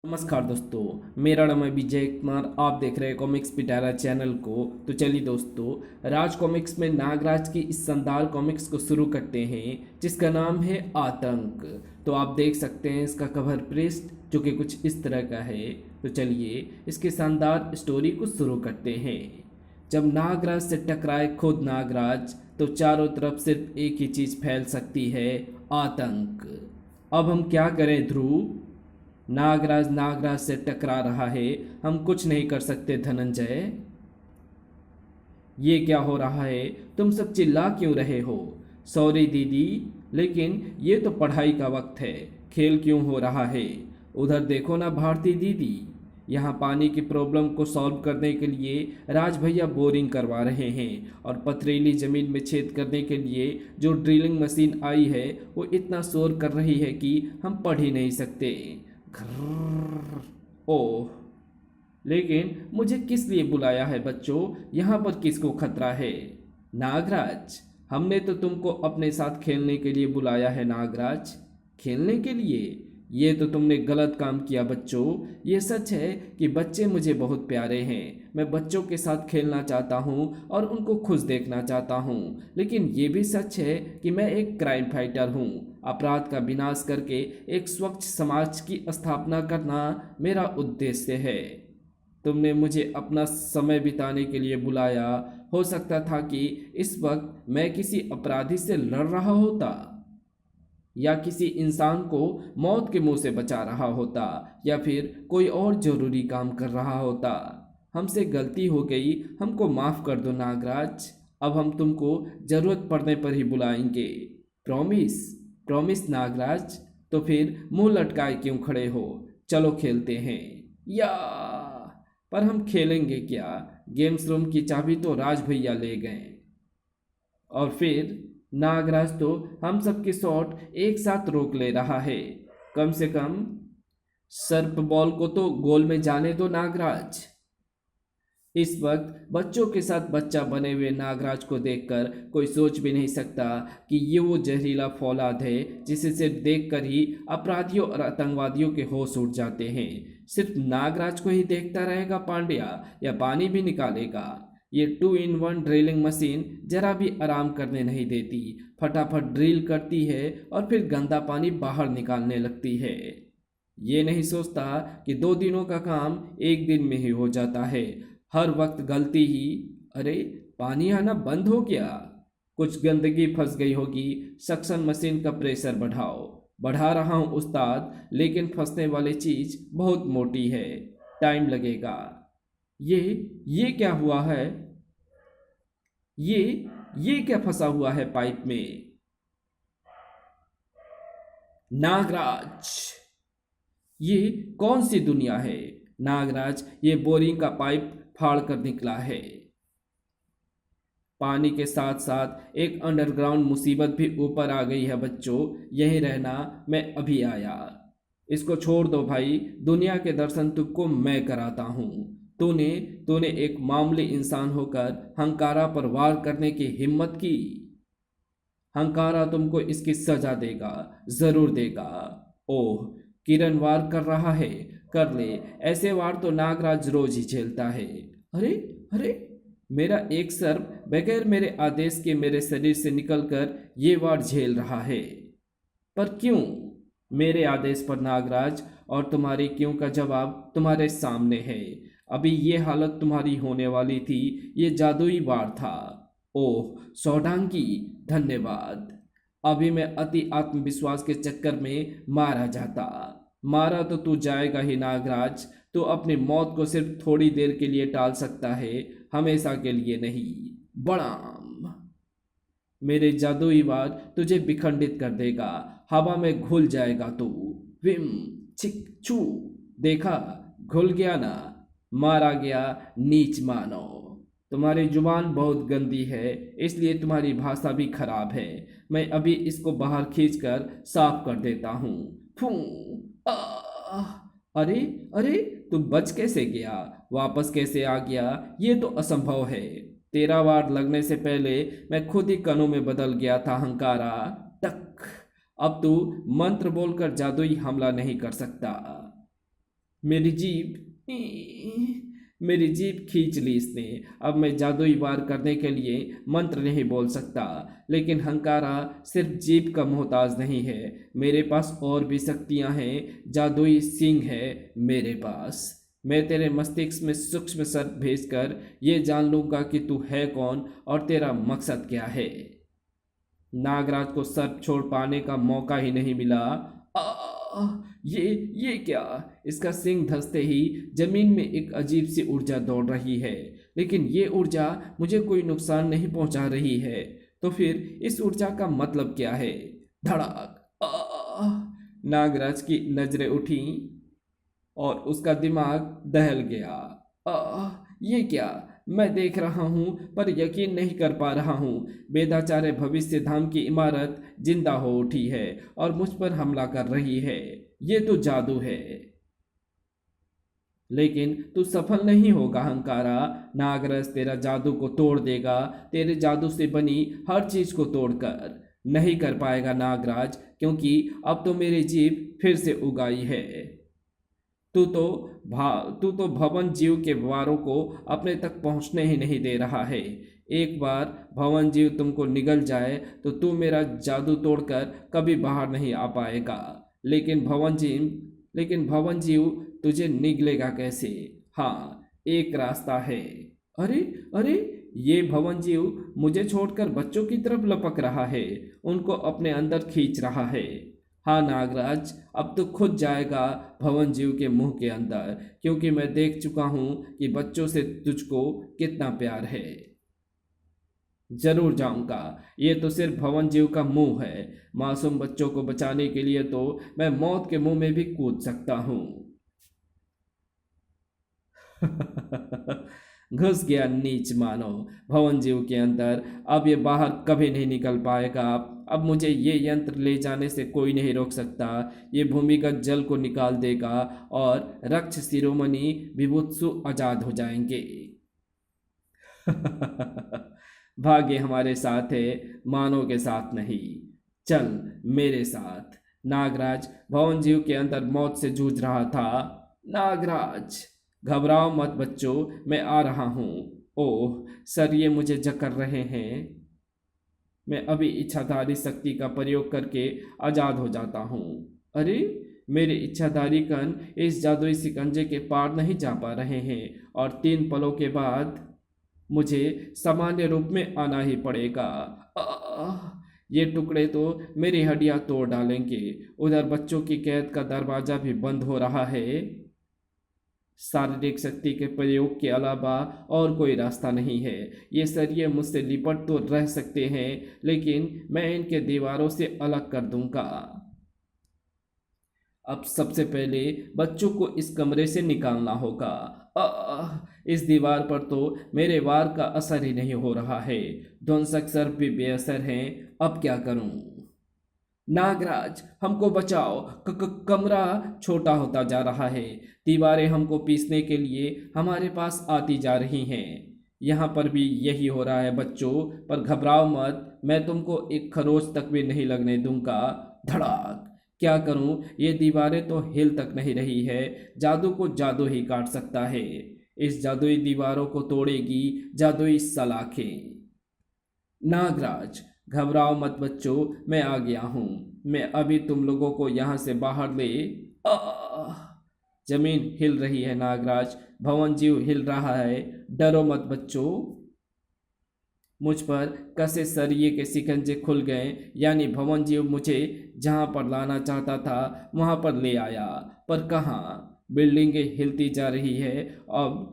नमस्कार दोस्तों, मेरा नाम है विजय कुमार। आप देख रहे हैं कॉमिक्स पिटारा चैनल को। तो चलिए दोस्तों, राज कॉमिक्स में नागराज की इस शानदार कॉमिक्स को शुरू करते हैं, जिसका नाम है आतंक। तो आप देख सकते हैं इसका कवर पृष्ठ जो कि कुछ इस तरह का है। तो चलिए इसकी शानदार स्टोरी को शुरू करते हैं। जब नागराज से टकराए खुद नागराज, तो चारों तरफ सिर्फ एक ही चीज़ फैल सकती है, आतंक। अब हम क्या करें ध्रुव? नागराज नागराज से टकरा रहा है, हम कुछ नहीं कर सकते धनंजय। ये क्या हो रहा है? तुम सब चिल्ला क्यों रहे हो? सॉरी दीदी, लेकिन ये तो पढ़ाई का वक्त है, खेल क्यों हो रहा है? उधर देखो ना भारती दीदी, यहाँ पानी की प्रॉब्लम को सॉल्व करने के लिए राज भैया बोरिंग करवा रहे हैं, और पथरीली ज़मीन में छेद करने के लिए जो ड्रिलिंग मशीन आई है वो इतना शोर कर रही है कि हम पढ़ ही नहीं सकते। घर्रर। ओह, लेकिन मुझे किस लिए बुलाया है बच्चों? यहाँ पर किसको खतरा है? नागराज, हमने तो तुमको अपने साथ खेलने के लिए बुलाया है नागराज। खेलने के लिए? ये तो तुमने गलत काम किया बच्चों। ये सच है कि बच्चे मुझे बहुत प्यारे हैं, मैं बच्चों के साथ खेलना चाहता हूँ और उनको खुश देखना चाहता हूँ। लेकिन ये भी सच है कि मैं एक क्राइम फाइटर हूँ। अपराध का विनाश करके एक स्वच्छ समाज की स्थापना करना मेरा उद्देश्य है। तुमने मुझे अपना समय बिताने के लिए बुलाया। हो सकता था कि इस वक्त मैं किसी अपराधी से लड़ रहा होता, या किसी इंसान को मौत के मुंह से बचा रहा होता, या फिर कोई और जरूरी काम कर रहा होता। हमसे गलती हो गई, हमको माफ़ कर दो नागराज। अब हम तुमको ज़रूरत पड़ने पर ही बुलाएंगे। प्रॉमिस? प्रॉमिस नागराज। तो फिर मुंह लटकाए क्यों खड़े हो? चलो खेलते हैं। या पर हम खेलेंगे क्या? गेम्स रूम की चाबी तो राज भैया ले गए। और फिर नागराज तो हम सबके शॉट एक साथ रोक ले रहा है। कम से कम सर्प बॉल को तो गोल में जाने दो नागराज। इस वक्त बच्चों के साथ बच्चा बने हुए नागराज को देखकर कोई सोच भी नहीं सकता कि ये वो जहरीला फौलाद है जिसे सिर्फ देखकर ही अपराधियों और आतंकवादियों के होश उड़ जाते हैं। सिर्फ नागराज को ही देखता रहेगा पांड्या, या पानी भी निकालेगा? ये 2-in-1 ड्रिलिंग मशीन जरा भी आराम करने नहीं देती, फटाफट ड्रिल करती है और फिर गंदा पानी बाहर निकालने लगती है। ये नहीं सोचता कि 2 दिनों का काम एक दिन में ही हो जाता है। हर वक्त गलती ही। अरे, पानी आना बंद हो गया। कुछ गंदगी फंस गई होगी। सक्शन मशीन का प्रेशर बढ़ाओ। बढ़ा रहा हूँ उस्ताद, लेकिन फंसने वाली चीज बहुत मोटी है, टाइम लगेगा। ये ये क्या हुआ है? ये ये क्या फंसा हुआ है पाइप में? नागराज, ये कौन सी दुनिया है? नागराज, ये बोरिंग का पाइप फाड़ कर निकला है। पानी के साथ साथ एक अंडरग्राउंड मुसीबत भी ऊपर आ गई है बच्चों। यहीं रहना, मैं अभी आया। इसको छोड़ दो भाई, दुनिया के दर्शन तुझको मैं कराता हूँ। तूने तूने एक मामूली इंसान होकर हंकारा पर वार करने की हिम्मत की। हंकारा तुमको इसकी सजा देगा, जरूर देगा। ओह, किरण वार कर रहा है, कर ले। ऐसे वार तो नागराज रोज ही झेलता है। अरे अरे, मेरा एक सर्प बगैर मेरे आदेश के मेरे शरीर से निकलकर ये वार झेल रहा है। पर क्यों? मेरे आदेश पर नागराज, और तुम्हारी क्यों का जवाब तुम्हारे सामने है। अभी ये हालत तुम्हारी होने वाली थी, ये जादुई वार था। ओह सौडांगी, धन्यवाद। अभी मैं अति आत्मविश्वास के चक्कर में मारा जाता। मारा तो तू जाएगा ही नागराज। तू अपनी मौत को सिर्फ थोड़ी देर के लिए टाल सकता है, हमेशा के लिए नहीं। बड़ाम, मेरे जादुई वार तुझे विखंडित कर देगा, हवा में घुल जाएगा तू। विम, छिक छू। देखा, घुल गया ना? मारा गया, नीच मानो। तुम्हारी जुबान बहुत गंदी है, इसलिए तुम्हारी भाषा भी खराब है। मैं अभी इसको बाहर खींचकर साफ कर देता हूँ। फू। आह! अरे अरे, तू बच कैसे गया? वापस कैसे आ गया? ये तो असंभव है। तेरा वार लगने से पहले मैं खुद ही कणों में बदल गया था हंकारा। टक। अब तू मंत्र बोलकर जादुई हमला नहीं कर सकता। मेरी जीभ मेरी जीभ खींच ली इसने। अब मैं जादुई वार करने के लिए मंत्र नहीं बोल सकता, लेकिन हंकारा सिर्फ जीभ का मोहताज नहीं है। मेरे पास और भी शक्तियां हैं। जादुई सींग है मेरे पास। मैं तेरे मस्तिष्क में सूक्ष्म सर्प भेजकर ये जान लूंगा कि तू है कौन और तेरा मकसद क्या है। नागराज को सर्प छोड़ पाने का मौका ही नहीं मिला। आ, ये क्या? इसका सिंह धंसते ही जमीन में एक अजीब सी ऊर्जा दौड़ रही है, लेकिन ये ऊर्जा मुझे कोई नुकसान नहीं पहुंचा रही है। तो फिर इस ऊर्जा का मतलब क्या है? धड़ाक! नागराज की नजरें उठी और उसका दिमाग दहल गया। ये क्या मैं देख रहा हूं, पर यकीन नहीं कर पा रहा हूं। वेदाचार्य भविष्य धाम की इमारत जिंदा हो उठी है और मुझ पर हमला कर रही है। ये तो जादू है। लेकिन तू सफल नहीं होगा हंकारा। नागराज तेरा जादू को तोड़ देगा, तेरे जादू से बनी हर चीज को तोड़कर। नहीं कर पाएगा नागराज, क्योंकि अब तो मेरी जीभ फिर से उगाई है। तू तो भवन जीव के वारों को अपने तक पहुंचने ही नहीं दे रहा है। एक बार भवन जीव तुमको निगल जाए तो तू मेरा जादू तोड़कर कभी बाहर नहीं आ पाएगा। लेकिन भवन जीव तुझे निगलेगा कैसे? हाँ, एक रास्ता है। अरे अरे, ये भवन जीव मुझे छोड़कर बच्चों की तरफ लपक रहा है, उनको अपने अंदर खींच रहा है। हाँ नागराज, अब तो खुद जाएगा भवन जीव के मुंह के अंदर, क्योंकि मैं देख चुका हूं कि बच्चों से तुझको कितना प्यार है। जरूर जाऊंगा। ये तो सिर्फ भवन जीव का मुंह है। मासूम बच्चों को बचाने के लिए तो मैं मौत के मुंह में भी कूद सकता हूं। घुस गया नीच मानो भवन जीव के अंदर। अब ये बाहर कभी नहीं निकल पाएगा। अब मुझे ये यंत्र ले जाने से कोई नहीं रोक सकता। ये भूमिगत जल को निकाल देगा और रक्ष शिरोमणि विभुत्सु आजाद हो जाएंगे। भाग्य हमारे साथ है, मानव के साथ नहीं। चल मेरे साथ। नागराज भवन जीव के अंदर मौत से जूझ रहा था। नागराज, घबराओ मत बच्चों, मैं आ रहा हूँ। ओह सर, ये मुझे जकड़ रहे हैं। मैं अभी इच्छाधारी शक्ति का प्रयोग करके आजाद हो जाता हूँ। अरे, मेरे इच्छाधारी कण इस जादुई शिकंजे के पार नहीं जा पा रहे हैं और 3 पलों के बाद मुझे सामान्य रूप में आना ही पड़ेगा। ये टुकड़े तो मेरी हड्डियां तोड़ डालेंगे। उधर बच्चों की कैद का दरवाजा भी बंद हो रहा है। शारीरिक शक्ति के प्रयोग के अलावा और कोई रास्ता नहीं है। ये सरिये मुझसे लिपट तो रह सकते हैं, लेकिन मैं इनके दीवारों से अलग कर दूंगा। अब सबसे पहले बच्चों को इस कमरे से निकालना होगा। इस दीवार पर तो मेरे वार का असर ही नहीं हो रहा है। ध्वंसक सर्प भी बेअसर हैं। अब क्या करूं? नागराज, हमको बचाओ। कमरा छोटा होता जा रहा है। दीवारें हमको पीसने के लिए हमारे पास आती जा रही हैं। यहाँ पर भी यही हो रहा है बच्चों, पर घबराओ मत, मैं तुमको एक खरोच तक भी नहीं लगने दूंगा। धड़ाक! क्या करूं, ये दीवारें तो हिल तक नहीं रही है। जादू को जादू ही काट सकता है। इस जादुई दीवारों को तोड़ेगी जादुई सलाखें। नागराज, घबराओ मत बच्चों, मैं आ गया हूं। मैं अभी तुम लोगों को यहां से बाहर ले। जमीन हिल रही है नागराज, भवन जीव हिल रहा है। डरो मत बच्चों। मुझ पर कसे सरिये के शिकंजे खुल गए, यानी भवन जीव मुझे जहां पर लाना चाहता था वहां पर ले आया। पर कहाँ? बिल्डिंगें हिलती जा रही है अब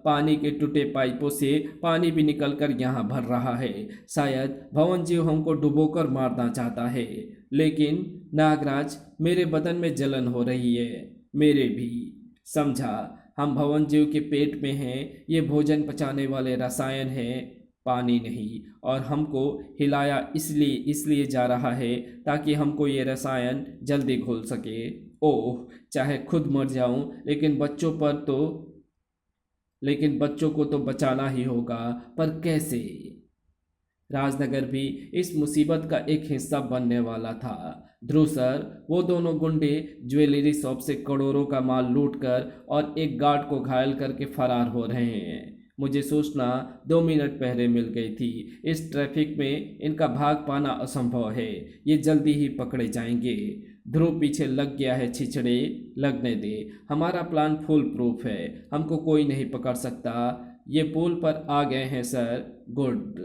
पानी के टूटे पाइपों से पानी भी निकलकर यहाँ भर रहा है। शायद भवन जीव हमको डुबोकर मारना चाहता है। लेकिन नागराज, मेरे बदन में जलन हो रही है। मेरे भी। समझा, हम भवन जीव के पेट में हैं। ये भोजन पचाने वाले रसायन हैं, पानी नहीं। और हमको हिलाया इसलिए जा रहा है ताकि हमको ये रसायन जल्दी घुल सके। ओह, चाहे खुद मर जाऊं, लेकिन बच्चों को तो बचाना ही होगा। पर कैसे? राजनगर भी इस मुसीबत का एक हिस्सा बनने वाला था। ध्रुव सर, वो दोनों गुंडे ज्वेलरी शॉप से करोड़ों का माल लूटकर और एक गार्ड को घायल करके फरार हो रहे हैं। मुझे सूचना 2 मिनट पहले मिल गई थी। इस ट्रैफिक में इनका भाग पाना असंभव है। ये जल्दी ही पकड़े जाएंगे। ध्रुव पीछे लग गया है छिछड़े, लगने दे। हमारा प्लान फुल प्रूफ है, हमको कोई नहीं पकड़ सकता। ये पुल पर आ गए हैं सर। गुड।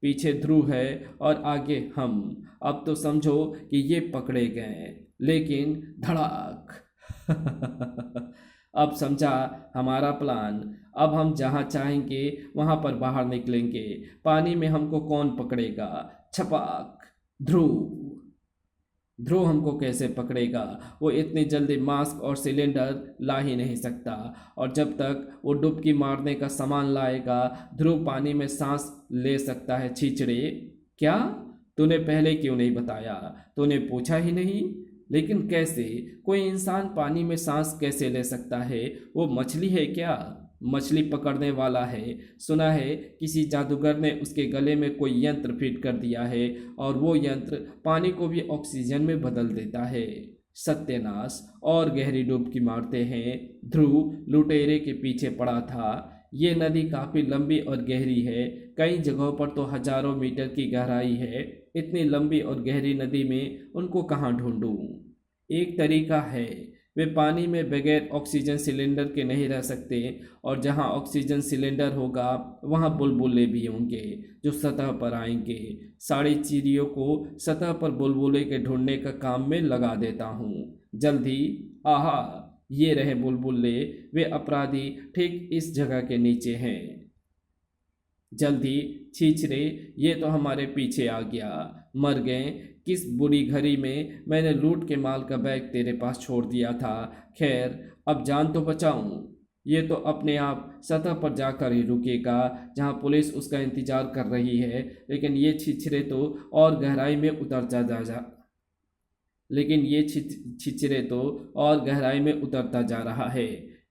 पीछे ध्रुव है और आगे हम। अब तो समझो कि ये पकड़े गए, लेकिन धड़ाक। अब समझा हमारा प्लान। अब हम जहाँ चाहेंगे वहाँ पर बाहर निकलेंगे। पानी में हमको कौन पकड़ेगा? छपाक। ध्रुव। ध्रुव हमको कैसे पकड़ेगा? वो इतनी जल्दी मास्क और सिलेंडर ला ही नहीं सकता, और जब तक वो डुबकी मारने का सामान लाएगा ध्रुव पानी में सांस ले सकता है। छिछड़े, क्या तूने पहले क्यों नहीं बताया? तूने पूछा ही नहीं। लेकिन कैसे? कोई इंसान पानी में सांस कैसे ले सकता है? वो मछली है क्या? मछली पकड़ने वाला है। सुना है किसी जादूगर ने उसके गले में कोई यंत्र फिट कर दिया है, और वो यंत्र पानी को भी ऑक्सीजन में बदल देता है। सत्यानाश! और गहरी डुबकी मारते हैं। ध्रुव लुटेरे के पीछे पड़ा था। ये नदी काफ़ी लंबी और गहरी है। कई जगहों पर तो हजारों मीटर की गहराई है। इतनी लंबी और गहरी नदी में उनको कहाँ ढूंढूं? एक तरीका है, वे पानी में बगैर ऑक्सीजन सिलेंडर के नहीं रह सकते, और जहाँ ऑक्सीजन सिलेंडर होगा वहाँ बुलबुले भी होंगे जो सतह पर आएंगे। सारी चिड़ियों को सतह पर बुलबुले के ढूंढने का काम में लगा देता हूँ। जल्दी। आहा, ये रहे बुलबुले। वे अपराधी ठीक इस जगह के नीचे हैं। जल्दी छीछरे, ये तो हमारे पीछे आ गया। मर गए। किस बुरी घड़ी में मैंने लूट के माल का बैग तेरे पास छोड़ दिया था। खैर, अब जान तो बचाऊं। ये तो अपने आप सतह पर जाकर ही रुकेगा, जहां पुलिस उसका इंतजार कर रही है। लेकिन ये छिछरे तो और गहराई में उतरता जा लेकिन ये छिछरे तो और गहराई में उतरता जा रहा है।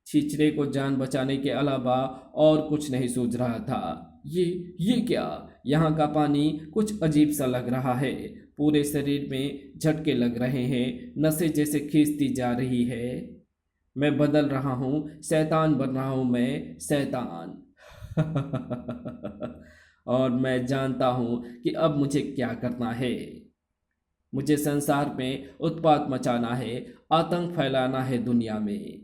छिछरे को जान बचाने के अलावा और कुछ नहीं सूझ रहा था। ये क्या? यहाँ का पानी कुछ अजीब सा लग रहा है। पूरे शरीर में झटके लग रहे हैं, नसें जैसे खींचती जा रही है। मैं बदल रहा हूँ, शैतान बन रहा हूँ मैं, शैतान। और मैं जानता हूँ कि अब मुझे क्या करना है। मुझे संसार में उत्पात मचाना है, आतंक फैलाना है दुनिया में।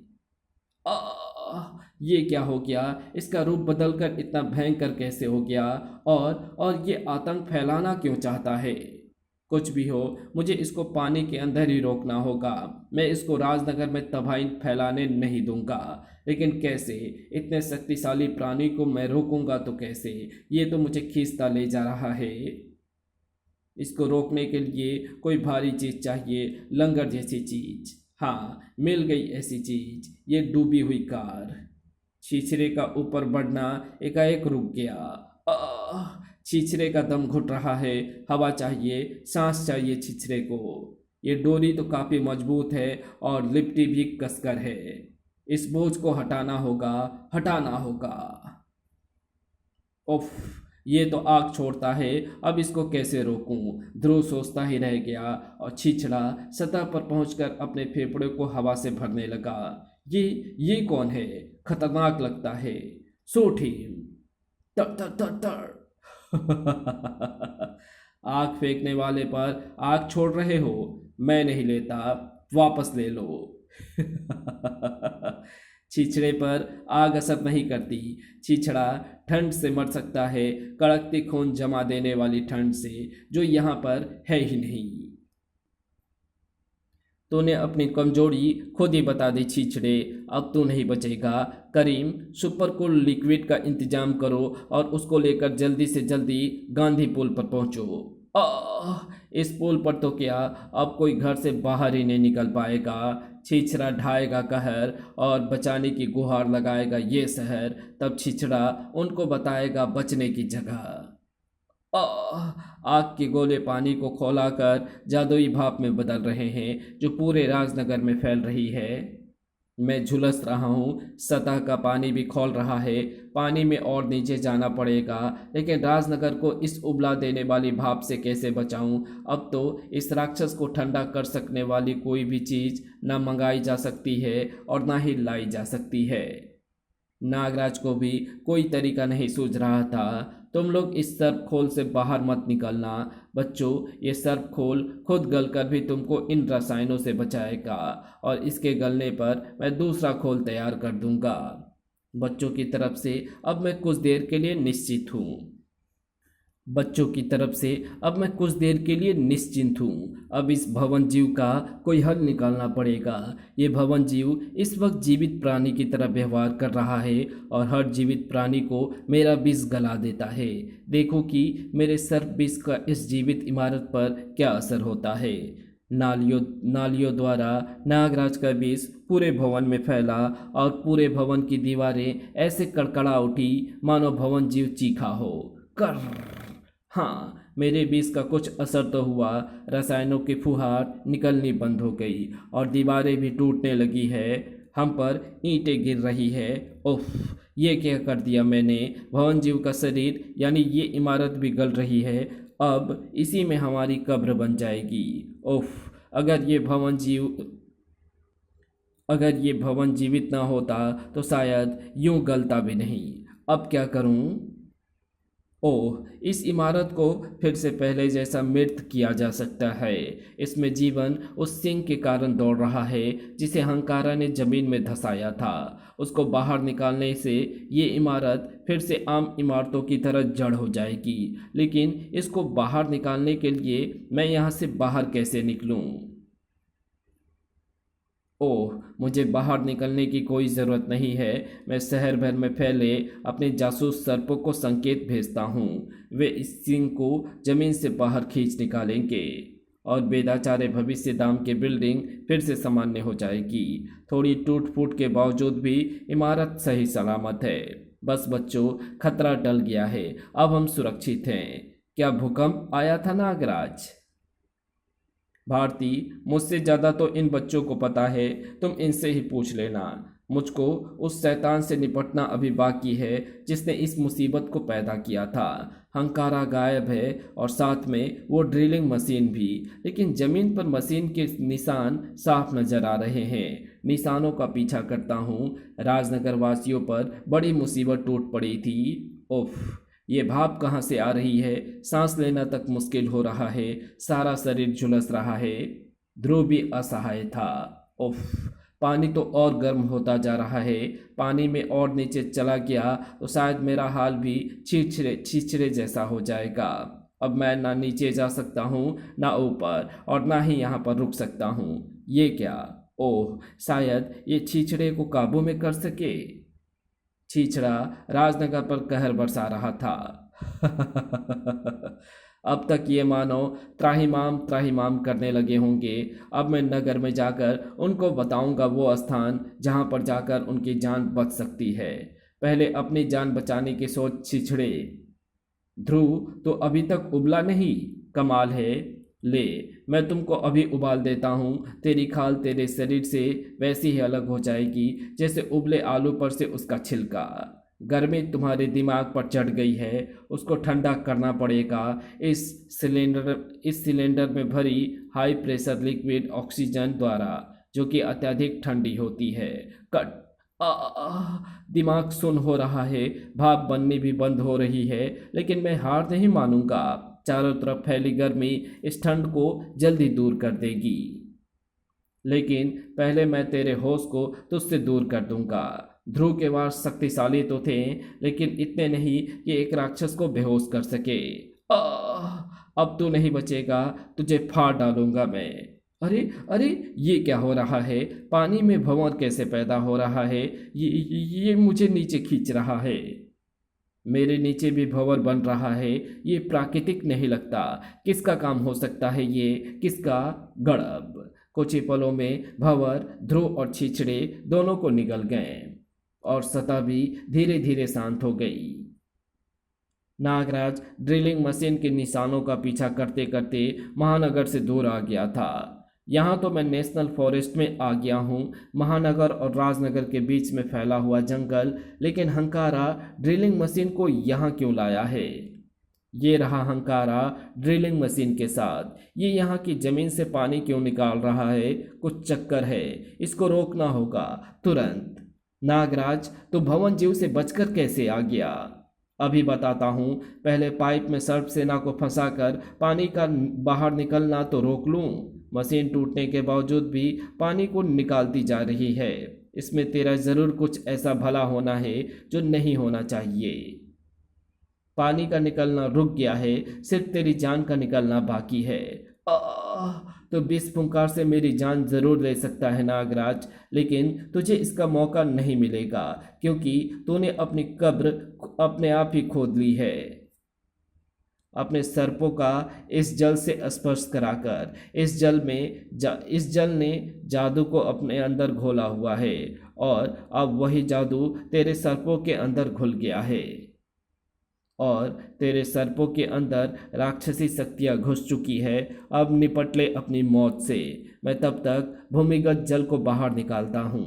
ये क्या हो गया? इसका रूप बदलकर इतना भयंकर कैसे हो गया? और ये आतंक फैलाना क्यों चाहता है? कुछ भी हो, मुझे इसको पानी के अंदर ही रोकना होगा। मैं इसको राजनगर में तबाही फैलाने नहीं दूंगा। लेकिन कैसे? इतने शक्तिशाली प्राणी को मैं रोकूंगा तो कैसे? ये तो मुझे खींचता ले जा रहा है। इसको रोकने के लिए कोई भारी चीज चाहिए, लंगर जैसी चीज। हाँ, मिल गई ऐसी चीज, ये डूबी हुई कार। छिछरे का ऊपर बढ़ना एकाएक रुक गया। छिछरे का दम घुट रहा है। हवा चाहिए, सांस चाहिए छिछरे को। ये डोरी तो काफी मजबूत है और लिपटी भी कसकर है। इस बोझ को हटाना होगा, हटाना होगा। उफ, ये तो आग छोड़ता है। अब इसको कैसे रोकूं? ध्रुव सोचता ही रह गया, और छिछड़ा सतह पर पहुंचकर अपने फेफड़े को हवा से भरने लगा। ये कौन है? खतरनाक लगता है। Shoot him. तर तर तर तर। आग फेंकने वाले पर आग छोड़ रहे हो? मैं नहीं लेता, वापस ले लो। छिछड़े पर आग असर नहीं करती। छिछड़ा ठंड से मर सकता है, कड़कती खून जमा देने वाली ठंड से, जो यहाँ पर है ही नहीं। तूने अपनी कमजोरी खुद ही बता दी छिछड़े। अब तू नहीं बचेगा। करीम, सुपर कूल लिक्विड का इंतजाम करो और उसको लेकर जल्दी से जल्दी गांधी पुल पर पहुंचो। इस पुल पर तो क्या, अब कोई घर से बाहर ही नहीं निकल पाएगा। छिछड़ा ढाएगा कहर और बचाने की गुहार लगाएगा ये शहर। तब छिछड़ा उनको बताएगा बचने की जगह। आग के गोले पानी को खौलाकर जादुई भाप में बदल रहे हैं, जो पूरे राजनगर में फैल रही है। मैं झुलस रहा हूँ, सतह का पानी भी खौल रहा है। पानी में और नीचे जाना पड़ेगा, लेकिन राजनगर को इस उबला देने वाली भाप से कैसे बचाऊं? अब तो इस राक्षस को ठंडा कर सकने वाली कोई भी चीज़ न मंगाई जा सकती है और ना ही लाई जा सकती है। नागराज को भी कोई तरीका नहीं सूझ रहा था। तुम लोग इस सर्प खोल से बाहर मत निकलना बच्चों, ये सर्प खोल खुद गलकर भी तुमको इन रसायनों से बचाएगा और इसके गलने पर मैं दूसरा खोल तैयार कर दूंगा। बच्चों की तरफ से अब मैं कुछ देर के लिए निश्चित हूँ। बच्चों की तरफ से अब मैं कुछ देर के लिए निश्चिंत हूँ। अब इस भवन जीव का कोई हल निकालना पड़ेगा। ये भवन जीव इस वक्त जीवित प्राणी की तरह व्यवहार कर रहा है और हर जीवित प्राणी को मेरा विष गला देता है। देखो कि मेरे सर्प विष का इस जीवित इमारत पर क्या असर होता है। नालियों द्वारा नागराज का विष पूरे भवन में फैला और पूरे भवन की दीवारें ऐसे कड़कड़ा उठी मानो भवन जीव चीखा हो। कर हाँ, मेरे विष का कुछ असर तो हुआ। रसायनों की फुहार निकलनी बंद हो गई और दीवारें भी टूटने लगी है। हम पर ईंटें गिर रही है। ओह, ये क्या कर दिया मैंने? भवन जीव का शरीर यानी ये इमारत भी गल रही है। अब इसी में हमारी कब्र बन जाएगी। ओह, अगर ये भवन जीवित ना होता तो शायद यूं गलता भी नहीं। अब क्या करूं? ओह, इस इमारत को फिर से पहले जैसा मृत किया जा सकता है। इसमें जीवन उस सिंह के कारण दौड़ रहा है जिसे हंकारा ने जमीन में धंसाया था। उसको बाहर निकालने से ये इमारत फिर से आम इमारतों की तरह जड़ हो जाएगी। लेकिन इसको बाहर निकालने के लिए मैं यहाँ से बाहर कैसे निकलूँ? ओह, मुझे बाहर निकलने की कोई ज़रूरत नहीं है। मैं शहर भर में फैले अपने जासूस सर्पों को संकेत भेजता हूँ। वे इस सिंह को जमीन से बाहर खींच निकालेंगे और बेदाचारे भविष्य दाम की बिल्डिंग फिर से सामान्य हो जाएगी। थोड़ी टूट फूट के बावजूद भी इमारत सही सलामत है। बस बच्चों, खतरा टल गया है। अब हम सुरक्षित हैं। क्या भूकंप आया था नागराज? भारती, मुझसे ज़्यादा तो इन बच्चों को पता है। तुम इनसे ही पूछ लेना। मुझको उस शैतान से निपटना अभी बाकी है जिसने इस मुसीबत को पैदा किया था। हंकारा गायब है और साथ में वो ड्रिलिंग मशीन भी। लेकिन ज़मीन पर मशीन के निशान साफ नजर आ रहे हैं। निशानों का पीछा करता हूँ। राजनगर वासियों पर बड़ी मुसीबत टूट पड़ी थी। उफ, ये भाप कहाँ से आ रही है? सांस लेना तक मुश्किल हो रहा है। सारा शरीर झुलस रहा है। ध्रुव भी असहाय था। उफ, पानी तो और गर्म होता जा रहा है। पानी में और नीचे चला गया तो शायद मेरा हाल भी छिछरे जैसा हो जाएगा। अब मैं ना नीचे जा सकता हूँ ना ऊपर, और ना ही यहाँ पर रुक सकता हूँ। ये क्या? ओह, शायद ये छिछड़े को काबू में कर सके। छिछड़ा राजनगर पर कहर बरसा रहा था। अब तक ये मानो त्राहिमाम त्राहिमाम करने लगे होंगे। अब मैं नगर में जाकर उनको बताऊंगा वो स्थान जहां पर जाकर उनकी जान बच सकती है। पहले अपनी जान बचाने की सोच छिछड़े। ध्रुव तो अभी तक उबला नहीं। कमाल है। ले, मैं तुमको अभी उबाल देता हूँ। तेरी खाल तेरे शरीर से वैसी ही अलग हो जाएगी जैसे उबले आलू पर से उसका छिलका। गर्मी तुम्हारे दिमाग पर चढ़ गई है, उसको ठंडा करना पड़ेगा। इस सिलेंडर में भरी हाई प्रेशर लिक्विड ऑक्सीजन द्वारा, जो कि अत्यधिक ठंडी होती है। कट दिमाग सुन्न हो रहा है। भाप बननी भी बंद हो रही है। लेकिन मैं हार नहीं मानूंगा। चारों तरफ फैली गर्मी इस ठंड को जल्दी दूर कर देगी। लेकिन पहले मैं तेरे होश को तुझसे दूर कर दूंगा। ध्रुव के वार शक्तिशाली तो थे, लेकिन इतने नहीं कि एक राक्षस को बेहोश कर सके। अब तू नहीं बचेगा, तुझे फाड़ डालूंगा मैं। अरे अरे, ये क्या हो रहा है? पानी में भंवर कैसे पैदा हो रहा है? ये मुझे नीचे खींच रहा है। मेरे नीचे भी भंवर बन रहा है। ये प्राकृतिक नहीं लगता। किसका काम हो सकता है ये? किसका? गड़ब। कुछ ही पलों में भंवर, ध्रुव और छिछड़े दोनों को निगल गए और सतह भी धीरे धीरे शांत हो गई। नागराज ड्रिलिंग मशीन के निशानों का पीछा करते करते महानगर से दूर आ गया था। यहाँ तो मैं नेशनल फॉरेस्ट में आ गया हूँ, महानगर और राजनगर के बीच में फैला हुआ जंगल, लेकिन हंकारा ड्रिलिंग मशीन को यहाँ क्यों लाया है? ये रहा हंकारा ड्रिलिंग मशीन के साथ। ये यहाँ की जमीन से पानी क्यों निकाल रहा है? कुछ चक्कर है, इसको रोकना होगा तुरंत। नागराज, तो भवन जीव से बचकर कैसे आ गया? अभी बताता हूँ, पहले पाइप में सर्प सेना को फंसाकर पानी का बाहर निकलना तो रोक लूँ। मशीन टूटने के बावजूद भी पानी को निकालती जा रही है। इसमें तेरा जरूर कुछ ऐसा भला होना है जो नहीं होना चाहिए। पानी का निकलना रुक गया है, सिर्फ तेरी जान का निकलना बाकी है। तो 20 फुंकार से मेरी जान जरूर ले सकता है नागराज, लेकिन तुझे इसका मौका नहीं मिलेगा, क्योंकि तूने अपनी कब्र अपने आप ही खोद ली है। अपने सर्पों का इस जल से स्पर्श कराकर। इस जल ने जादू को अपने अंदर घोला हुआ है, और अब वही जादू तेरे सर्पों के अंदर घुल गया है, और तेरे सर्पों के अंदर राक्षसी शक्तियाँ घुस चुकी है। अब निपट ले अपनी मौत से, मैं तब तक भूमिगत जल को बाहर निकालता हूँ।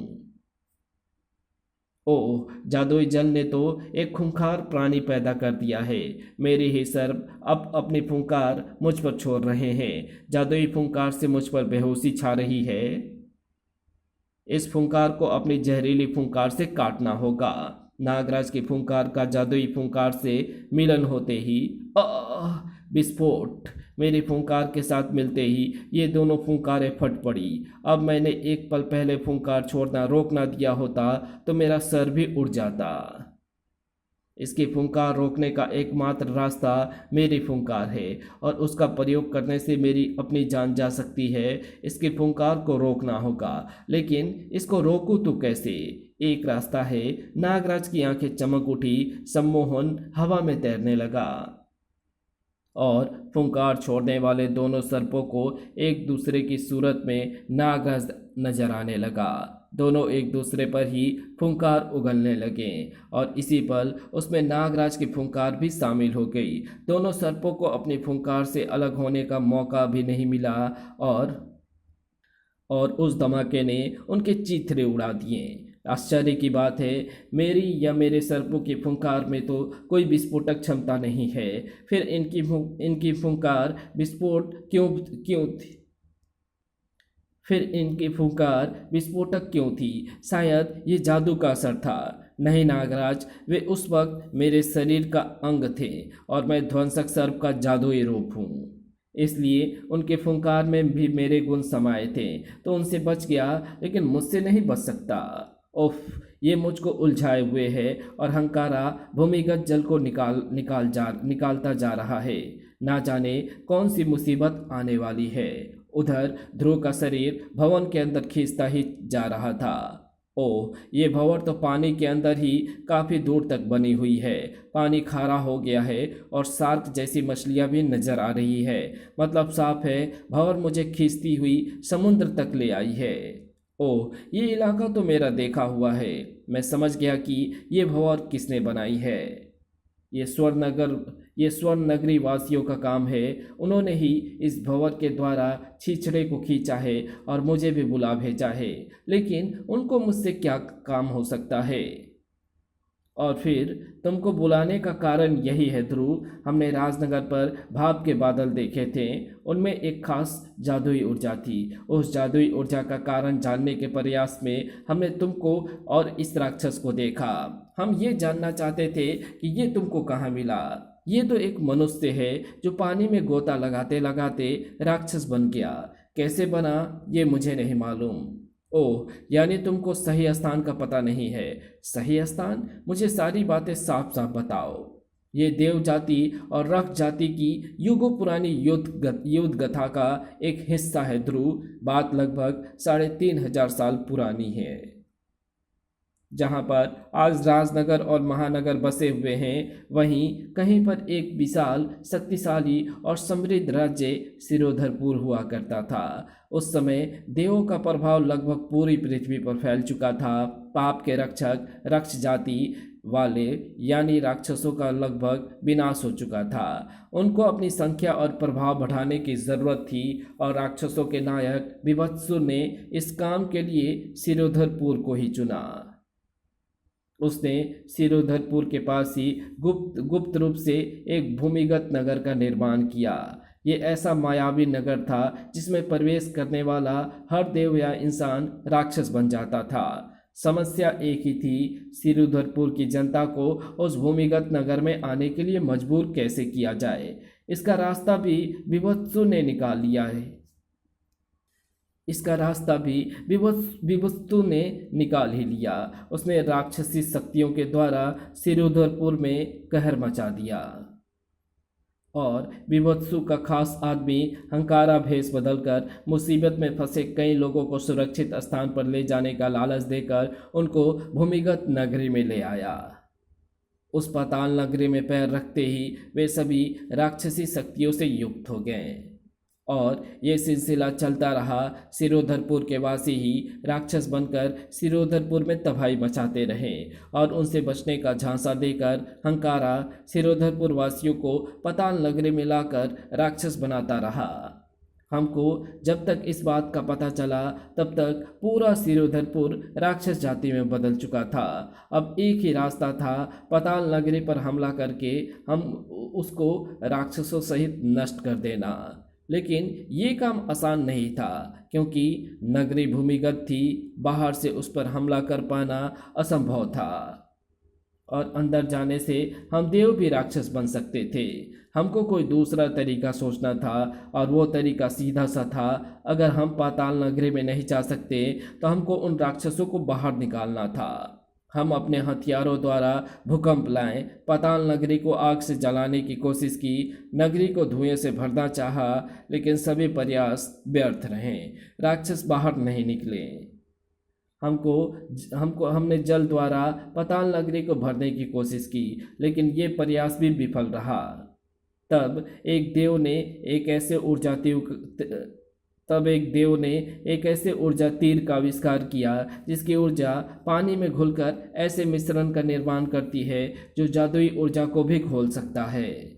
ओह, जादुई जल ने तो एक खूंखार प्राणी पैदा कर दिया है। मेरे ही सर्प अब अपनी फुंकार मुझ पर छोड़ रहे हैं। जादुई फुंकार से मुझ पर बेहोशी छा रही है। इस फुंकार को अपनी जहरीली फुंकार से काटना होगा। नागराज की फुंकार का जादुई फुंकार से मिलन होते ही विस्फोट। मेरी फुंकार के साथ मिलते ही ये दोनों फुंकारें फट पड़ी। अब मैंने एक पल पहले फुंकार छोड़ना रोक ना दिया होता तो मेरा सर भी उड़ जाता। इसकी फुंकार रोकने का एकमात्र रास्ता मेरी फुंकार है, और उसका प्रयोग करने से मेरी अपनी जान जा सकती है। इसकी फुंकार को रोकना होगा, लेकिन इसको रोकूं तो कैसे? एक रास्ता है। नागराज की आंखें चमक उठी। सम्मोहन हवा में तैरने लगा, और फुंकार छोड़ने वाले दोनों सर्पों को एक दूसरे की सूरत में नागराज नजर आने लगा। दोनों एक दूसरे पर ही फुंकार उगलने लगे, और इसी पल उसमें नागराज की फुंकार भी शामिल हो गई। दोनों सर्पों को अपनी फुंकार से अलग होने का मौका भी नहीं मिला, और उस धमाके ने उनके चीथड़े उड़ा दिए। आश्चर्य की बात है, मेरी या मेरे सर्पों की फुंकार में तो कोई विस्फोटक क्षमता नहीं है। फिर इनकी फुंकार विस्फोट क्यों थी? फिर इनकी फुंकार विस्फोटक क्यों थी? शायद ये जादू का असर था। नहीं नागराज, वे उस वक्त मेरे शरीर का अंग थे, और मैं ध्वंसक सर्प का जादुई रूप हूँ। इसलिए उनके फुंकार में भी मेरे गुण समाये थे, तो उनसे बच गया, लेकिन मुझसे नहीं बच सकता। उफ, ये मुझको उलझाए हुए है, और हंकारा भूमिगत जल को निकालता जा रहा है। ना जाने कौन सी मुसीबत आने वाली है। उधर ध्रुव का शरीर भवन के अंदर खींचता ही जा रहा था। ओह, ये भंवर तो पानी के अंदर ही काफ़ी दूर तक बनी हुई है। पानी खारा हो गया है, और शार्क जैसी मछलियाँ भी नजर आ रही है। मतलब साफ है, भंवर मुझे खींचती हुई समुद्र तक ले आई है। ओह, ये इलाका तो मेरा देखा हुआ है। मैं समझ गया कि ये भंवर किसने बनाई है। ये स्वर्ण नगरी वासियों का काम है। उन्होंने ही इस भंवर के द्वारा छीछड़े को खींचा है, और मुझे भी बुला भेजा है। लेकिन उनको मुझसे क्या काम हो सकता है? और फिर तुमको बुलाने का कारण यही है ध्रुव। हमने राजनगर पर भाप के बादल देखे थे, उनमें एक खास जादुई ऊर्जा थी। उस जादुई ऊर्जा का कारण जानने के प्रयास में हमने तुमको और इस राक्षस को देखा। हम ये जानना चाहते थे कि ये तुमको कहाँ मिला। ये तो एक मनुष्य है जो पानी में गोता लगाते लगाते राक्षस बन गया। कैसे बना ये मुझे नहीं मालूम। ओह, यानी तुमको सही स्थान का पता नहीं है। सही स्थान? मुझे सारी बातें साफ साफ बताओ। ये देव जाति और रक्त जाति की युगों पुरानी युद्ध गाथा का एक हिस्सा है ध्रुव। बात लगभग 3500 साल पुरानी है। जहाँ पर आज राजनगर और महानगर बसे हुए हैं, वहीं कहीं पर एक विशाल, शक्तिशाली और समृद्ध राज्य सिरोधरपुर हुआ करता था। उस समय देवों का प्रभाव लगभग पूरी पृथ्वी पर फैल चुका था। पाप के रक्षक रक्ष जाति वाले यानी राक्षसों का लगभग विनाश हो चुका था। उनको अपनी संख्या और प्रभाव बढ़ाने की जरूरत थी और राक्षसों के नायक विभत्सु ने इस काम के लिए सिरोधरपुर को ही चुना। उसने सिरोधरपुर के पास ही गुप्त रूप से एक भूमिगत नगर का निर्माण किया। ये ऐसा मायावी नगर था जिसमें प्रवेश करने वाला हर देव या इंसान राक्षस बन जाता था। समस्या एक ही थी, सिरोधरपुर की जनता को उस भूमिगत नगर में आने के लिए मजबूर कैसे किया जाए। इसका रास्ता भी विभत्सु ने निकाल लिया है। इसका रास्ता भी विभत्सु ने निकाल ही लिया। उसने राक्षसी शक्तियों के द्वारा सिरोधरपुर में कहर मचा दिया और विभत्सु का खास आदमी हंकारा भेष बदलकर मुसीबत में फंसे कई लोगों को सुरक्षित स्थान पर ले जाने का लालच देकर उनको भूमिगत नगरी में ले आया। उस पाताल नगरी में पैर रखते ही वे सभी राक्षसी शक्तियों से युक्त हो गए और ये सिलसिला चलता रहा। सिरोधरपुर के वासी ही राक्षस बनकर सिरोधरपुर में तबाही मचाते रहे और उनसे बचने का झांसा देकर हंकारा सिरोधरपुर वासियों को पाताल नगरी में लाकर राक्षस बनाता रहा। हमको जब तक इस बात का पता चला तब तक पूरा सिरोधरपुर राक्षस जाति में बदल चुका था। अब एक ही रास्ता था, पाताल नगरी पर हमला करके हम उसको राक्षसों सहित नष्ट कर देना। लेकिन ये काम आसान नहीं था क्योंकि नगरी भूमिगत थी, बाहर से उस पर हमला कर पाना असंभव था और अंदर जाने से हम देव भी राक्षस बन सकते थे। हमको कोई दूसरा तरीका सोचना था और वो तरीका सीधा सा था। अगर हम पाताल नगरी में नहीं जा सकते तो हमको उन राक्षसों को बाहर निकालना था। हम अपने हथियारों द्वारा भूकंप लाए, पाताल नगरी को आग से जलाने की कोशिश की, नगरी को धुएं से भरना चाहा, लेकिन सभी प्रयास व्यर्थ रहे। राक्षस बाहर नहीं निकले। हमने जल द्वारा पाताल नगरी को भरने की कोशिश की, लेकिन ये प्रयास भी विफल रहा। तब एक देव ने एक ऐसे ऊर्जा तीर का आविष्कार किया जिसकी ऊर्जा पानी में घुलकर ऐसे मिश्रण का निर्माण करती है जो जादुई ऊर्जा को भी घोल सकता है।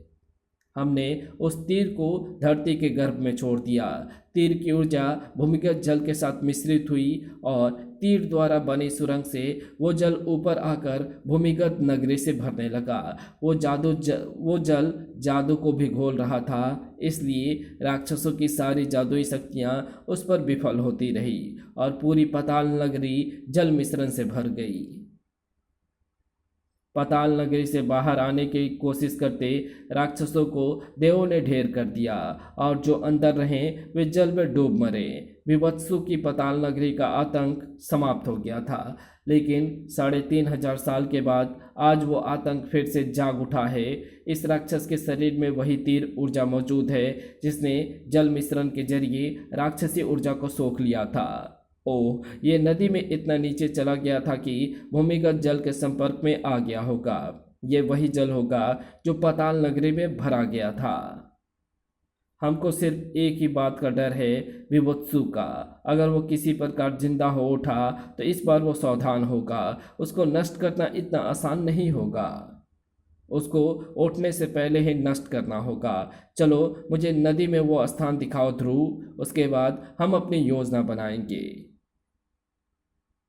हमने उस तीर को धरती के गर्भ में छोड़ दिया। तीर की ऊर्जा भूमिगत जल के साथ मिश्रित हुई और तीर द्वारा बनी सुरंग से वो जल ऊपर आकर भूमिगत नगरी से भरने लगा। वो जल जादू को भी घोल रहा था, इसलिए राक्षसों की सारी जादुई शक्तियाँ उस पर विफल होती रही और पूरी पाताल नगरी जल मिश्रण से भर गई। पाताल नगरी से बाहर आने की कोशिश करते राक्षसों को देवों ने ढेर कर दिया और जो अंदर रहे वे जल में डूब मरे। विभत्सु की पाताल नगरी का आतंक समाप्त हो गया था, लेकिन 3500 साल के बाद आज वो आतंक फिर से जाग उठा है। इस राक्षस के शरीर में वही तीर ऊर्जा मौजूद है जिसने जल मिश्रण के जरिए राक्षसी ऊर्जा को सोख लिया था। ओह, ये नदी में इतना नीचे चला गया था कि भूमिगत जल के संपर्क में आ गया होगा। ये वही जल होगा जो पाताल नगरी में भरा गया था। हमको सिर्फ एक ही बात का डर है, विभत्सु का। अगर वो किसी प्रकार जिंदा हो उठा तो इस बार वो सावधान होगा। उसको नष्ट करना इतना आसान नहीं होगा। उसको उठने से पहले ही नष्ट करना होगा। चलो, मुझे नदी में वो स्थान दिखाओ ध्रुव, उसके बाद हम अपनी योजना बनाएंगे।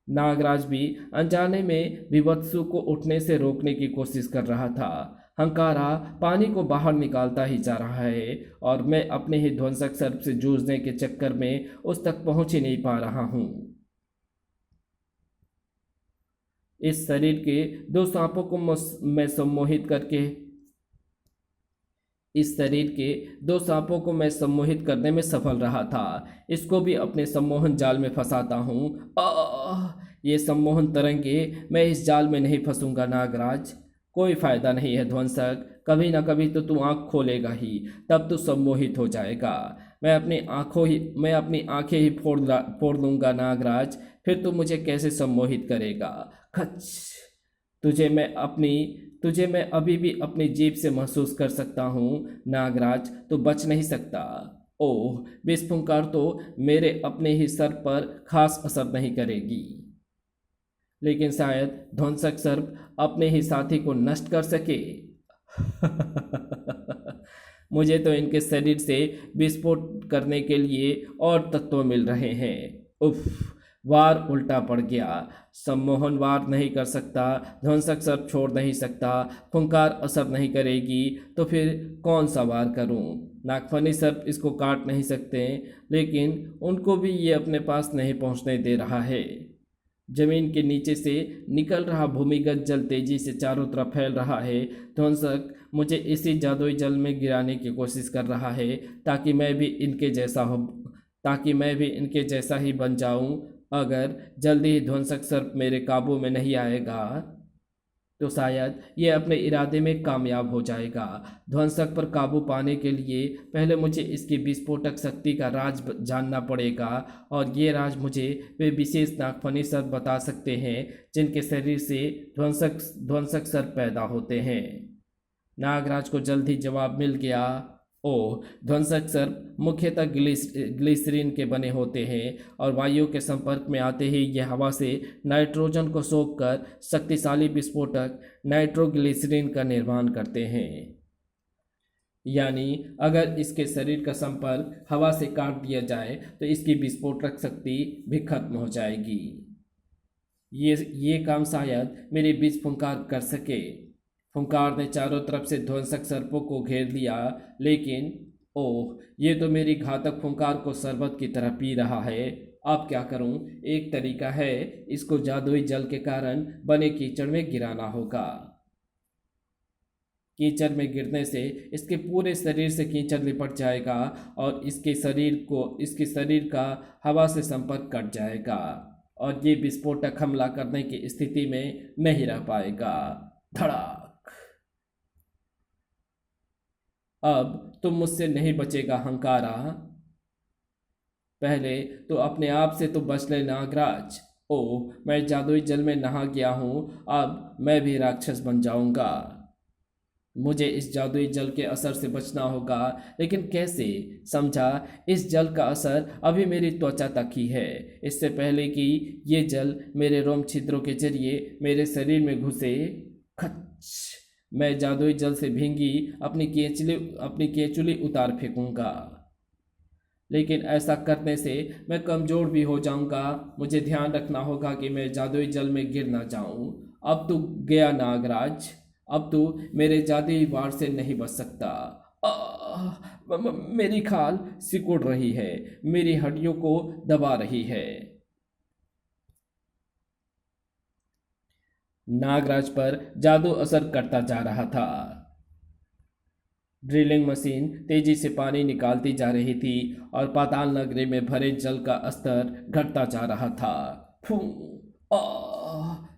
नागराज भी अनजाने में विभत्सु को उठने से रोकने की कोशिश कर रहा था। हंकारा पानी को बाहर निकालता ही जा रहा है और मैं अपने ही ध्वंसक सर्प से जूझने के चक्कर में उस तक पहुंच ही नहीं पा रहा हूं। इस शरीर के दो सांपों को मैं सम्मोहित करने में सफल रहा था। इसको भी अपने सम्मोहन जाल में फंसाता हूँ। ये सम्मोहन तरंगे, मैं इस जाल में नहीं फंसूंगा नागराज। कोई फायदा नहीं है ध्वंसक, कभी ना कभी तो तू आँख खोलेगा ही, तब तू सम्मोहित हो जाएगा। मैं अपनी आंखें ही फोड़ दूंगा नागराज, फिर तू मुझे कैसे सम्मोहित करेगा। खच, तुझे मैं अभी भी अपनी जीभ से महसूस कर सकता हूँ नागराज, तो बच नहीं सकता। ओह, विस्फुंकार तो मेरे अपने ही सर पर खास असर नहीं करेगी। लेकिन शायद ध्वंसक सर्प अपने ही साथी को नष्ट कर सके। मुझे तो इनके शरीर से विस्फोट करने के लिए और तत्व मिल रहे हैं। उफ, वार उल्टा पड़ गया। सम्मोहन वार नहीं कर सकता, ध्वंसक सर्प छोड़ नहीं सकता, फुंकार असर नहीं करेगी, तो फिर कौन सा वार करूं? नागफनी सर्प इसको काट नहीं सकते, लेकिन उनको भी ये अपने पास नहीं पहुंचने दे रहा है। जमीन के नीचे से निकल रहा भूमिगत जल तेजी से चारों तरफ फैल रहा है। ध्वंसक मुझे इसी जादुई जल में गिराने की कोशिश कर रहा है, ताकि मैं भी इनके जैसा हो ताकि मैं भी इनके जैसा ही बन जाऊं। अगर जल्दी ही ध्वंसक सर्प मेरे काबू में नहीं आएगा तो शायद ये अपने इरादे में कामयाब हो जाएगा। ध्वंसक पर काबू पाने के लिए पहले मुझे इसकी विस्फोटक शक्ति का राज जानना पड़ेगा, और ये राज मुझे वे विशेष नागफनी सर्प बता सकते हैं जिनके शरीर से ध्वंसक सर्प पैदा होते हैं। नागराज को जल्द ही जवाब मिल गया। ओह, ध्वंसक सर्प मुख्यतः ग्लिसरीन के बने होते हैं और वायु के संपर्क में आते ही यह हवा से नाइट्रोजन को सोखकर शक्तिशाली विस्फोटक नाइट्रोग्लिसरीन का निर्माण करते हैं। यानी अगर इसके शरीर का संपर्क हवा से काट दिया जाए तो इसकी विस्फोटक शक्ति भी खत्म हो जाएगी। ये काम शायद मेरे बीच फुंकार कर सके। फुंकार ने चारों तरफ से ध्वंसक सर्पों को घेर लिया, लेकिन ओह, ये तो मेरी घातक फुंकार को शरबत की तरह पी रहा है। अब क्या करूं? एक तरीका है, इसको जादुई जल के कारण बने कीचड़ में गिराना होगा। कीचड़ में गिरने से इसके पूरे शरीर से कीचड़ लिपट जाएगा और इसके शरीर का हवा से संपर्क कट जाएगा और ये विस्फोटक हमला करने की स्थिति में नहीं रह पाएगा। धड़ाक! अब तुम मुझसे नहीं बचेगा हंकारा। पहले तो अपने आप से तो बच ले नागराज। ओह, मैं जादुई जल में नहा गया हूं, अब मैं भी राक्षस बन जाऊंगा। मुझे इस जादुई जल के असर से बचना होगा, लेकिन कैसे? समझा, इस जल का असर अभी मेरी त्वचा तक ही है। इससे पहले कि ये जल मेरे रोम छिद्रों के जरिए मेरे शरीर में घुसे, खच, मैं जादुई जल से भींगी अपनी केचुली उतार फेंकूंगा। लेकिन ऐसा करने से मैं कमजोर भी हो जाऊंगा। मुझे ध्यान रखना होगा कि मैं जादुई जल में गिर ना जाऊं। अब तू गया नागराज, अब तू मेरे जादुई वार से नहीं बच सकता। मेरी खाल सिकुड़ रही है, मेरी हड्डियों को दबा रही है। नागराज पर जादू असर करता जा रहा था। ड्रिलिंग मशीन तेजी से पानी निकालती जा रही थी और पाताल नगरी में भरे जल का स्तर घटता जा रहा था। फू,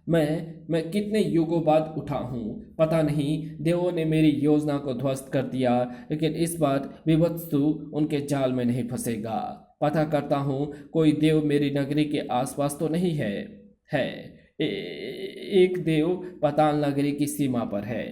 मैं कितने युगों बाद उठा हूँ। पता नहीं देवों ने मेरी योजना को ध्वस्त कर दिया, लेकिन इस बार विभत्सु उनके जाल में नहीं फंसेगा। पता करता हूँ कोई देव मेरी नगरी के आसपास तो नहीं है। एक देव पाताल नगरी की सीमा पर है,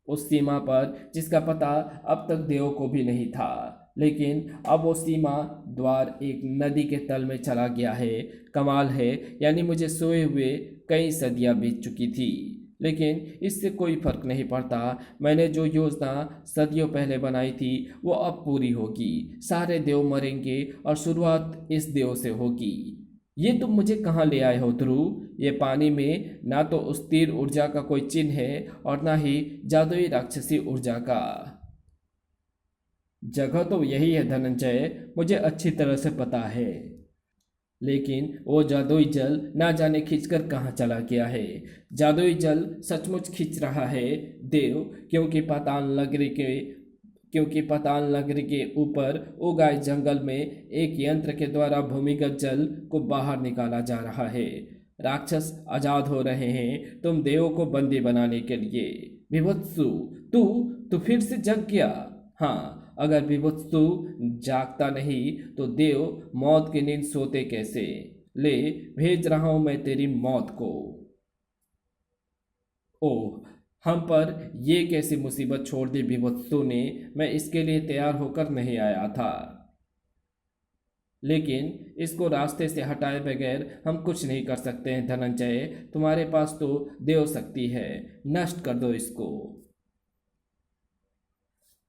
उस सीमा पर जिसका पता अब तक देव को भी नहीं था। लेकिन अब वो सीमा द्वार एक नदी के तल में चला गया है। कमाल है, यानी मुझे सोए हुए कई सदियां बीत चुकी थी, लेकिन इससे कोई फर्क नहीं पड़ता। मैंने जो योजना सदियों पहले बनाई थी वो अब पूरी होगी। सारे देव मरेंगे और शुरुआत इस देव से होगी। ये तुम मुझे कहाँ ले आए हो ध्रुव? ये पानी में ना तो उस तीर ऊर्जा का कोई चिन्ह है और ना ही जादुई राक्षसी ऊर्जा का। जगह तो यही है धनंजय, मुझे अच्छी तरह से पता है, लेकिन वो जादुई जल ना जाने खींचकर कहाँ चला गया है। जादुई जल सचमुच खींच रहा है देव, क्योंकि पाताल नगरी के ऊपर उगाए जंगल में एक यंत्र के द्वारा भूमिगत जल को बाहर निकाला जा रहा है। राक्षस आजाद हो रहे हैं तुम देवों को बंदी बनाने के लिए। विभत्सु, तू फिर से जग गया। हाँ, अगर विभत्सु जागता नहीं तो देव मौत की नींद सोते कैसे? ले, भेज रहा हूं मैं तेरी मौत को। ओह, हम पर ये कैसी मुसीबत छोड़ दी विभत्सु ने। मैं इसके लिए तैयार होकर नहीं आया था। लेकिन इसको रास्ते से हटाए बगैर हम कुछ नहीं कर सकते हैं धनंजय। तुम्हारे पास तो देव शक्ति है, नष्ट कर दो इसको।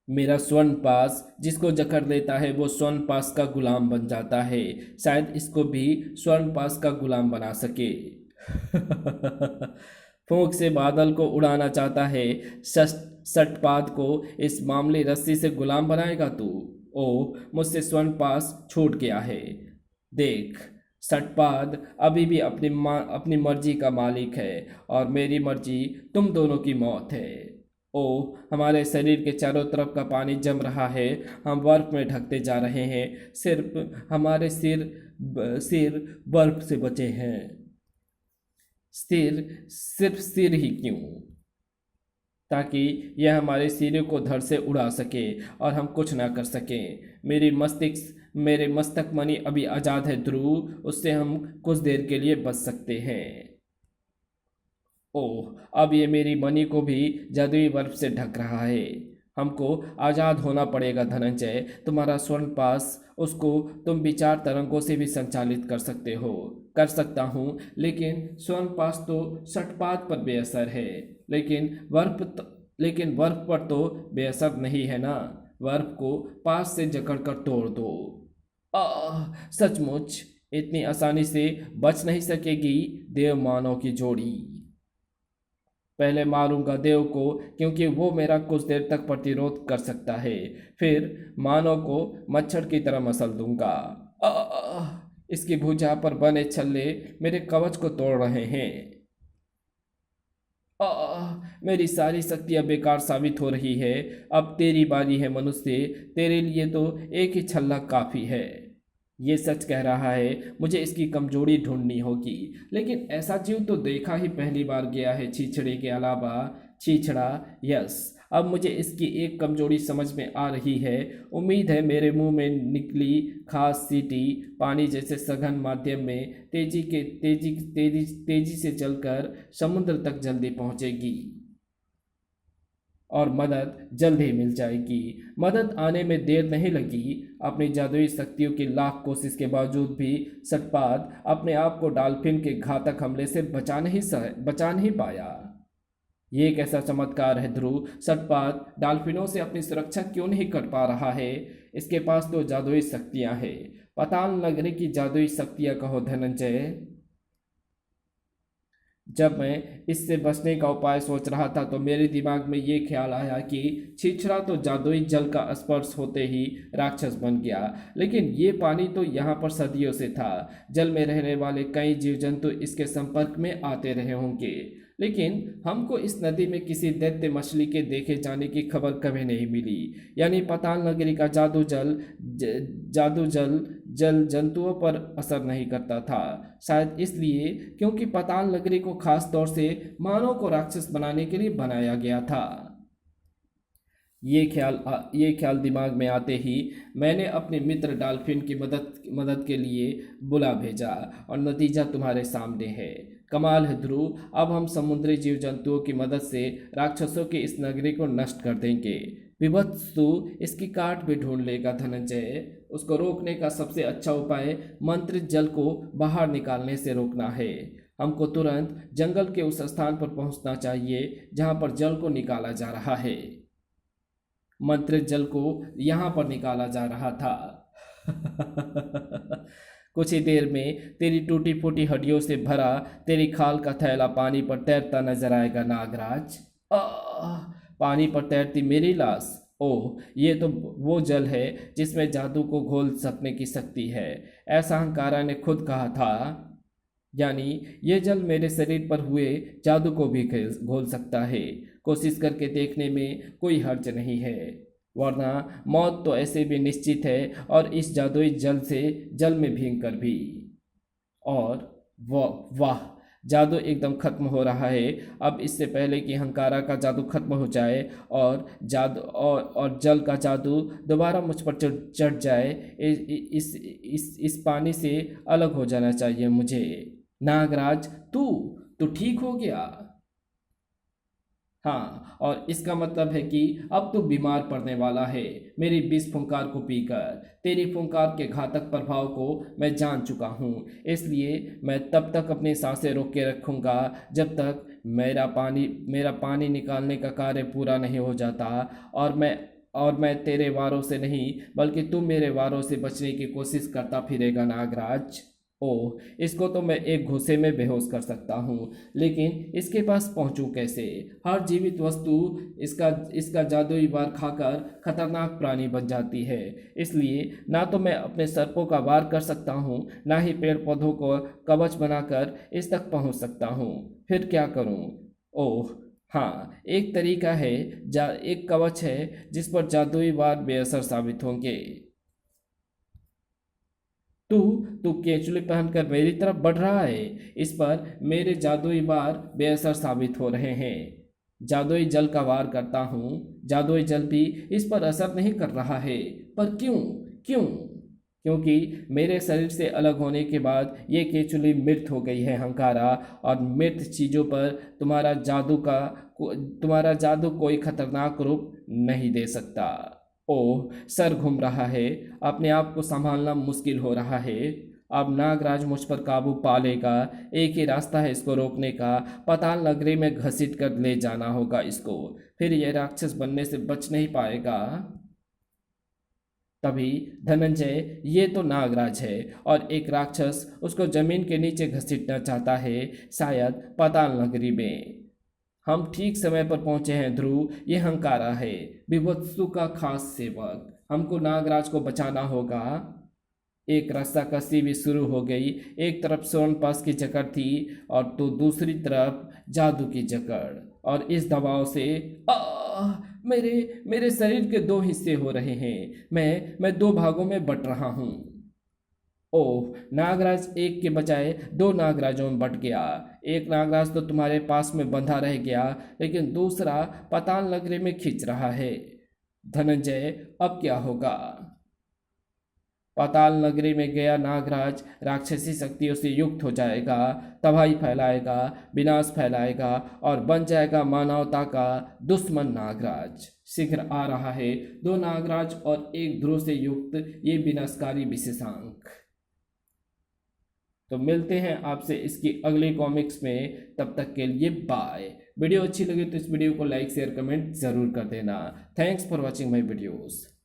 मेरा स्वर्ण पास जिसको जकड़ लेता है वो स्वर्ण पास का गुलाम बन जाता है। शायद इसको भी स्वर्ण पास का गुलाम बना सके। फूंक से बादल को उड़ाना चाहता है, सटपाद को इस मामले रस्सी से गुलाम बनाएगा तू। ओ, मुझसे स्वर्ण पास छूट गया है। देख, सटपाद अभी भी अपनी मर्जी का मालिक है और मेरी मर्जी तुम दोनों की मौत है। ओ, हमारे शरीर के चारों तरफ का पानी जम रहा है, हम बर्फ में ढकते जा रहे हैं, सिर्फ हमारे सिर बर्फ से बचे हैं। सिर्फ सिर ही क्यों, ताकि यह हमारे सिरों को धड़ से उड़ा सके और हम कुछ ना कर सकें। मेरे मस्तक मणि अभी आज़ाद है ध्रुव, उससे हम कुछ देर के लिए बच सकते हैं। ओह, अब ये मेरी मणि को भी जादुई बर्फ से ढक रहा है। हमको आज़ाद होना पड़ेगा धनंजय। तुम्हारा स्वर्ण पास, उसको तुम विचार तरंगों से भी संचालित कर सकते हो। कर सकता हूँ, लेकिन स्वर्ण पास तो सटपात पर बेअसर है। लेकिन बर्फ पर तो बेअसर नहीं है ना। बर्फ को पास से जकड़कर तोड़ दो। सचमुच इतनी आसानी से बच नहीं सकेगी देव मानव की जोड़ी। पहले मारूंगा देव को, क्योंकि वो मेरा कुछ देर तक प्रतिरोध कर सकता है। फिर मानव को मच्छर की तरह मसल दूंगा। इसकी भुजा पर बने छल्ले मेरे कवच को तोड़ रहे हैं। मेरी सारी शक्तियां बेकार साबित हो रही है। अब तेरी बारी है मनुष्य, तेरे लिए तो एक ही छल्ला काफी है। ये सच कह रहा है, मुझे इसकी कमजोरी ढूंढनी होगी। लेकिन ऐसा जीव तो देखा ही पहली बार गया है छीछड़े के अलावा। छीछड़ा, यस, अब मुझे इसकी एक कमजोरी समझ में आ रही है। उम्मीद है मेरे मुंह में निकली खास सीटी पानी जैसे सघन माध्यम में तेजी से चलकर समुद्र तक जल्दी पहुंचेगी और मदद जल्द ही मिल जाएगी। मदद आने में देर नहीं लगी। अपनी जादुई शक्तियों की लाख कोशिश के बावजूद भी सटपाद अपने आप को डॉल्फिन के घातक हमले से बचा नहीं पाया। ये कैसा चमत्कार है ध्रुव। सटपाद डॉल्फिनों से अपनी सुरक्षा क्यों नहीं कर पा रहा है? इसके पास तो जादुई शक्तियां हैं। पताल नगरी की जादुई शक्तियां कहो धनंजय। जब मैं इससे बचने का उपाय सोच रहा था तो मेरे दिमाग में ये ख्याल आया कि छिछरा तो जादुई जल का स्पर्श होते ही राक्षस बन गया, लेकिन ये पानी तो यहाँ पर सदियों से था। जल में रहने वाले कई जीव जंतु इसके संपर्क में आते रहे होंगे, लेकिन हमको इस नदी में किसी दैत्य मछली के देखे जाने की खबर कभी नहीं मिली। यानी पताल नगरी का जादू जल जंतुओं पर असर नहीं करता था। शायद इसलिए क्योंकि पताल नगरी को खास तौर से मानव को राक्षस बनाने के लिए बनाया गया था। ये ख्याल दिमाग में आते ही मैंने अपने मित्र डॉल्फिन की मदद के लिए बुला भेजा और नतीजा तुम्हारे सामने है। कमाल है ध्रुव, अब हम समुद्री जीव जंतुओं की मदद से राक्षसों की इस नगरी को नष्ट कर देंगे। विभत्सु इसकी काट भी ढूंढ लेगा धनंजय। उसको रोकने का सबसे अच्छा उपाय मंत्रित जल को बाहर निकालने से रोकना है। हमको तुरंत जंगल के उस स्थान पर पहुंचना चाहिए जहां पर जल को निकाला जा रहा है। मंत्रित जल को यहाँ पर निकाला जा रहा था। कुछ ही देर में तेरी टूटी फूटी हड्डियों से भरा तेरी खाल का थैला पानी पर तैरता नजर आएगा नागराज। पानी पर तैरती मेरी लाश। ओह, ये तो वो जल है जिसमें जादू को घोल सकने की शक्ति है, ऐसा हंकारा ने खुद कहा था। यानी ये जल मेरे शरीर पर हुए जादू को भी घोल सकता है। कोशिश करके देखने में कोई हर्ज नहीं है, वरना मौत तो ऐसे भी निश्चित है, और इस जादुई जल में भीगकर भी। और वाह, जादू एकदम खत्म हो रहा है। अब इससे पहले कि हंकारा का जादू खत्म हो जाए और जल का जादू दोबारा मुझ पर चढ़ जाए, इस पानी से अलग हो जाना चाहिए मुझे। नागराज, तू ठीक हो गया? हाँ, और इसका मतलब है कि अब तू बीमार पड़ने वाला है मेरी विष फुंकार को पीकर। तेरी फुंकार के घातक प्रभाव को मैं जान चुका हूँ, इसलिए मैं तब तक अपनी सांसें रोक के रखूँगा जब तक मेरा पानी निकालने का कार्य पूरा नहीं हो जाता। और मैं तेरे वारों से नहीं बल्कि तू मेरे वारों से बचने की कोशिश करता फिरेगा नागराज। ओह, इसको तो मैं एक घूंसे में बेहोश कर सकता हूँ, लेकिन इसके पास पहुँचूँ कैसे? हर जीवित वस्तु इसका इसका जादुई वार खाकर खतरनाक प्राणी बन जाती है, इसलिए ना तो मैं अपने सर्पों का वार कर सकता हूँ, ना ही पेड़ पौधों को कवच बनाकर इस तक पहुँच सकता हूँ। फिर क्या करूँ? ओह हाँ, एक तरीका है, एक कवच है जिस पर जादुई वार बेअसर साबित होंगे। तू तू केचुली पहनकर मेरी तरफ बढ़ रहा है, इस पर मेरे जादुई वार बेअसर साबित हो रहे हैं। जादुई जल का वार करता हूँ, जादुई जल भी इस पर असर नहीं कर रहा है। पर क्यों? क्यों? क्योंकि मेरे शरीर से अलग होने के बाद ये केचुली मृत हो गई है हंकारा, और मृत चीज़ों पर तुम्हारा जादू कोई खतरनाक रूप नहीं दे सकता। ओह, सर घूम रहा है, अपने आप को संभालना मुश्किल हो रहा है। अब नागराज मुझ पर काबू पा लेगा, एक ही रास्ता है इसको रोकने का, पाताल नगरी में घसीट कर ले जाना होगा इसको, फिर यह राक्षस बनने से बच नहीं पाएगा। तभी धनंजय, ये तो नागराज है और एक राक्षस उसको जमीन के नीचे घसीटना चाहता है, शायद पाताल नगरी में। हम ठीक समय पर पहुंचे हैं ध्रुव, ये हंकारा है, विभत्सु का खास सेवक। हमको नागराज को बचाना होगा। एक रस्साकसी भी शुरू हो गई, एक तरफ स्वर्ण की जकड़ थी और तो दूसरी तरफ जादू की जकड़, और इस दबाव से मेरे शरीर के दो हिस्से हो रहे हैं, मैं दो भागों में बट रहा हूँ। ओह, नागराज एक के बजाय दो नागराजों में बट गया। एक नागराज तो तुम्हारे पास में बंधा रह गया, लेकिन दूसरा पाताल नगरी में खींच रहा है। धनंजय, अब क्या होगा? पाताल नगरी में गया नागराज राक्षसी शक्तियों से युक्त हो जाएगा, तबाही फैलाएगा, विनाश फैलाएगा और बन जाएगा मानवता का दुश्मन नागराज। शीघ्र आ रहा है दो नागराज और एक ध्रुव से युक्त ये विनाशकारी विशेषांक। तो मिलते हैं आपसे इसकी अगली कॉमिक्स में, तब तक के लिए बाय। वीडियो अच्छी लगी तो इस वीडियो को लाइक शेयर कमेंट जरूर कर देना। Thanks for watching my videos.